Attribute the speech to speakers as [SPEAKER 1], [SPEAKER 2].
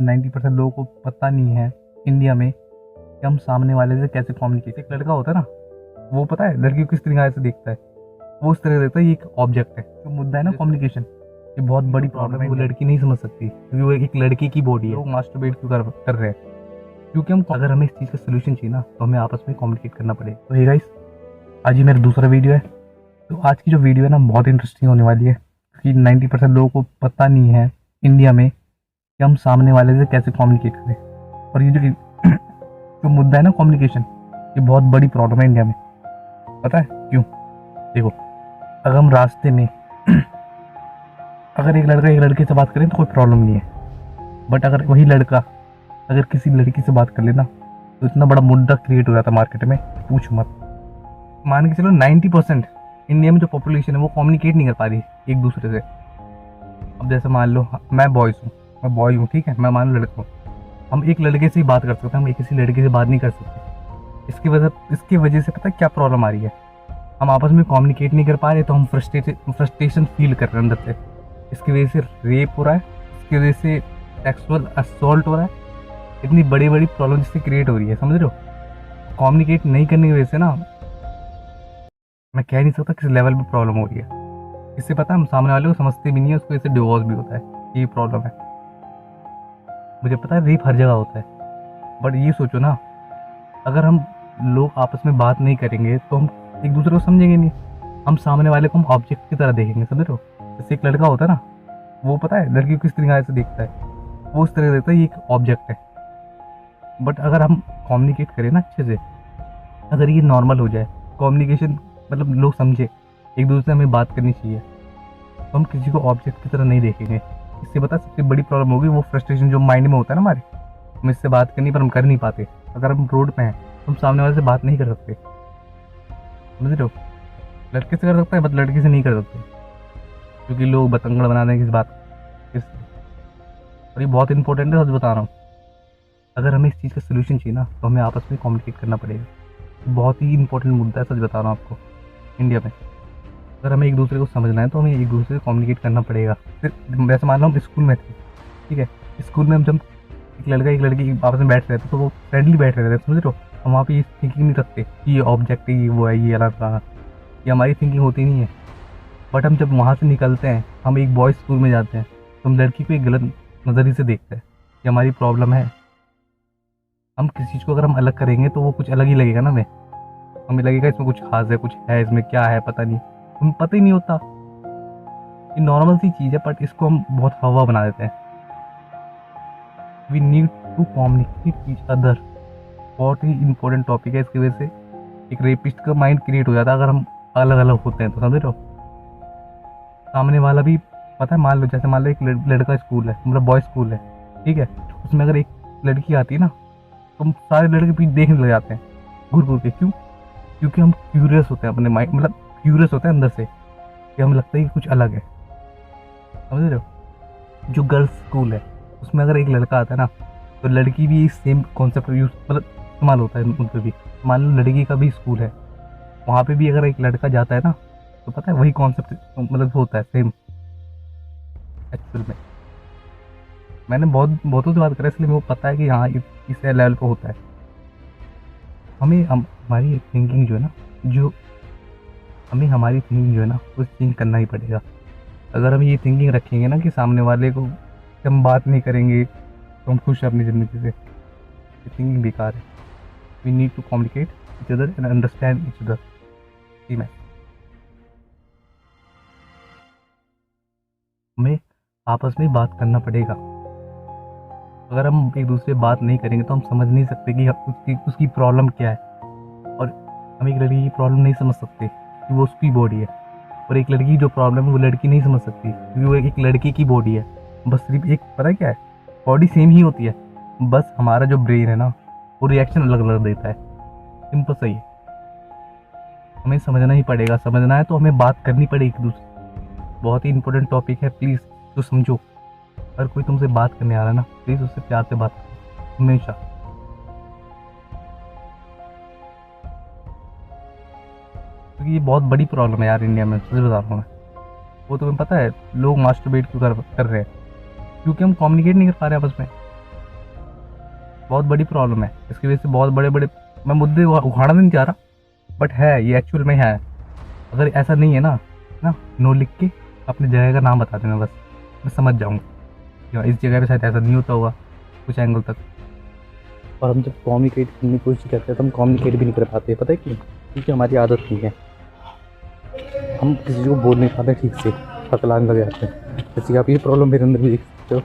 [SPEAKER 1] 90% लोगों को पता नहीं है इंडिया में कि हम सामने वाले से कैसे कम्युनिकेट। एक लड़का होता है ना, वो पता है लड़की को किस तरीके से देखता है, वो उस तरह से देखता है ये एक ऑब्जेक्ट है। जो मुद्दा है ना कम्युनिकेशन, ये बहुत बड़ी प्रॉब्लम है। वो लड़की नहीं समझ सकती क्योंकि वो एक लड़की की बॉडी है। लोग मास्टरबेट क्यों कर रहे हैं? क्योंकि हम अगर हमें इस चीज़ का सोल्यूशन चाहिए ना तो हमें आपस में कम्युनिकेट करना पड़ेगा। तो हे गाइस, आज ही मेरा दूसरा वीडियो है। तो आज की जो वीडियो है ना बहुत इंटरेस्टिंग होने वाली है, क्योंकि 90% लोगों को पता नहीं है इंडिया में कि हम सामने वाले से कैसे कम्युनिकेट करें। और ये जो जो मुद्दा है ना कम्युनिकेशन, ये बहुत बड़ी प्रॉब्लम है इंडिया में। पता है क्यों? देखो, अगर हम रास्ते में अगर एक लड़का एक लड़के से बात करें तो कोई प्रॉब्लम नहीं है, बट अगर वही लड़का अगर किसी लड़की से बात कर लेना तो इतना बड़ा मुद्दा क्रिएट हो जाता है मार्केट में, पूछ मत। मान के चलो 90% इंडिया में जो पॉपुलेशन है वो कम्युनिकेट नहीं कर पा रही एक दूसरे से। अब जैसे मान लो मैं बॉय हूँ, ठीक है, मैं मान लो लड़का हूँ। हम एक लड़के से ही बात कर सकते हैं, हम किसी लड़के से बात नहीं कर सकते। इसकी वजह से पता है क्या प्रॉब्लम आ रही है? हम आपस में कम्युनिकेट नहीं कर पा रहे, तो हम फ्रस्ट्रेशन फील कर रहे हैं अंदर से। इसकी वजह से रेप हो रहा है, इसकी वजह से सेक्सुअल असॉल्ट हो रहा है। इतनी बड़ी बड़ी प्रॉब्लम जिससे क्रिएट हो रही है, समझ रहे हो? कम्युनिकेट नहीं करने की वजह से ना, मैं कह नहीं सकता किस लेवल पे प्रॉब्लम हो रही है। इससे पता है हम सामने वाले को समझते भी नहीं है, उसकी वजह से डिवोर्स भी होता है। ये प्रॉब्लम है। मुझे पता है रेप हर जगह होता है, बट ये सोचो ना, अगर हम लोग आपस में बात नहीं करेंगे तो हम एक दूसरे को समझेंगे नहीं। हम सामने वाले को हम ऑब्जेक्ट की तरह देखेंगे, समझ रहे हो? जैसे एक लड़का होता है ना, वो पता है लड़की को किस तरीके से देखता है, वो उस तरह से देखता है ये एक ऑब्जेक्ट है। बट अगर हम कम्युनिकेट करें ना अच्छे से, अगर ये नॉर्मल हो जाए कम्युनिकेशन, मतलब लोग समझे एक दूसरे से हमें बात करनी चाहिए, तो हम किसी को ऑब्जेक्ट की तरह नहीं देखेंगे। इससे पता सबसे बड़ी प्रॉब्लम होगी वो फ्रस्ट्रेशन जो माइंड में होता है ना हमारे, हम इससे बात करनी पर हम कर नहीं पाते। अगर हम रोड पे हैं तो हम सामने वाले से बात नहीं कर सकते, समझ रहे हो? लड़के से कर सकते हैं बट लड़की से नहीं कर सकते, क्योंकि लोग बतंगड़ बना देंगे इस बात इस और ये बहुत इंपॉर्टेंट है, सच बता रहा हूँ। अगर हमें इस चीज़ का सोल्यूशन चाहिए ना तो हमें आपस में कम्युनिकेट करना पड़ेगा। बहुत ही इंपॉर्टेंट मुद्दा है, सच बता रहा हूँ आपको। इंडिया में अगर हमें एक दूसरे को समझना है तो हमें एक दूसरे से कम्युनिकेट करना पड़ेगा। वैसे मान लो हम स्कूल में थे, ठीक है, स्कूल में हम जब एक लड़का एक लड़की आपस में बैठ रहे थे तो वो फ्रेंडली बैठ रहे थे, समझ रहे हो? हम वहाँ पे ये थिंकिंग नहीं रखते कि ये ऑब्जेक्ट है, ये वो है, ये अलग रहा, ये हमारी थिंकिंग होती नहीं है। बट हम जब वहाँ से निकलते हैं, हम एक बॉयज़ स्कूल में जाते हैं, तो हम लड़की को एक गलत नज़रिए से देखते हैं। ये हमारी प्रॉब्लम है। हम किसी चीज़ को अगर हम अलग करेंगे तो वो कुछ अलग ही लगेगा ना। हमें लगेगा इसमें कुछ खास है, कुछ है इसमें, क्या है पता नहीं, हमें पता ही नहीं होता। ये नॉर्मल सी चीज़ है बट इसको हम बहुत हवा बना देते हैं। We need to communicate each other, बहुत ही इंपॉर्टेंट टॉपिक है। इसकी वजह से एक रेपिस्ट का माइंड क्रिएट हो जाता है अगर हम अलग अलग होते हैं तो, समझ रहे हो? सामने वाला भी पता है, मान लो एक लड़का स्कूल है, मतलब बॉय स्कूल है, ठीक है, उसमें अगर एक लड़की आती है ना तो हम सारे लड़के पीछे देखने लग जाते हैं घूर घूर के। क्यों? क्योंकि हम क्यूरियस होते हैं अपने माइंड, मतलब क्यूरियस होते हैं अंदर से, कि हमें लगता है कि कुछ अलग है, समझ रहे हो? जो गर्ल्स स्कूल है उसमें अगर एक लड़का आता है ना तो लड़की भी सेम कॉन्सेप्ट यूज मतलब इस्तेमाल होता है उन पर भी। मान लो लड़की का भी स्कूल है, वहाँ पे भी अगर एक लड़का जाता है ना तो पता है वही कॉन्सेप्ट मतलब होता है सेम एक्चुअल में। मैंने बहुतों से बात करा, इसलिए मेरे को पता है कि हाँ इस लेवल पे होता है। हमारी थिंकिंग जो है ना, हमारी थिंकिंग जो है ना वो चेंज करना ही पड़ेगा। अगर हम ये थिंकिंग रखेंगे ना कि सामने वाले को हम बात नहीं करेंगे तो हम खुश हैं अपनी ज़िंदगी से, ये थिंकिंग बेकार है। We need to communicate each other and understand each other. जी मैं हमें आपस में बात करना पड़ेगा। अगर हम एक दूसरे से बात नहीं करेंगे तो हम समझ नहीं सकते कि उसकी प्रॉब्लम क्या है। और हम एक लड़की की प्रॉब्लम नहीं समझ सकते कि वो उसकी बॉडी है, और एक लड़की की जो प्रॉब्लम है वो लड़की नहीं समझ सकती क्योंकि वो एक लड़की की बॉडी है। बस सिर्फ एक पता है क्या है, बॉडी सेम ही होती है, बस हमारा जो ब्रेन है ना वो रिएक्शन अलग अलग देता है। सिंपल सही है। हमें समझना ही पड़ेगा। समझना है तो हमें बात करनी पड़ेगी एक दूसरे। बहुत ही इंपॉर्टेंट टॉपिक है, प्लीज़ तो समझो। अगर कोई तुमसे बात करने आ रहा है ना, प्लीज़ उससे प्यार से बात करो हमेशा। क्योंकि ये बहुत बड़ी प्रॉब्लम है यार इंडिया में, सच बता रहा हूँ मैं। वो तुम्हें पता है लोग मास्टरबेट क्यों कर रहे हैं? क्योंकि हम कम्युनिकेट नहीं कर पा रहे आपस में। बहुत बड़ी प्रॉब्लम है। इसकी वजह से बहुत बड़े बड़े, मैं मुद्दे उखाड़ना नहीं चाह रहा, बट है ये एक्चुअल में है। अगर ऐसा नहीं है ना नो लिख के अपनी जगह का नाम बता देना बस, मैं समझ जाऊँगा इस जगह पे शायद ऐसा नहीं होता होगा कुछ एंगल तक। और हम जब कम्युनिकेट करने की कोशिश करते हैं तो हम कम्युनिकेट भी नहीं कर पाते, पता है क्यों? क्योंकि हमारी आदत नहीं है, हम किसी को बोल नहीं पाते ठीक से, पकलाने लग जाते हैं। जैसे कि आप ये प्रॉब्लम मेरे अंदर भी देख सकते हो।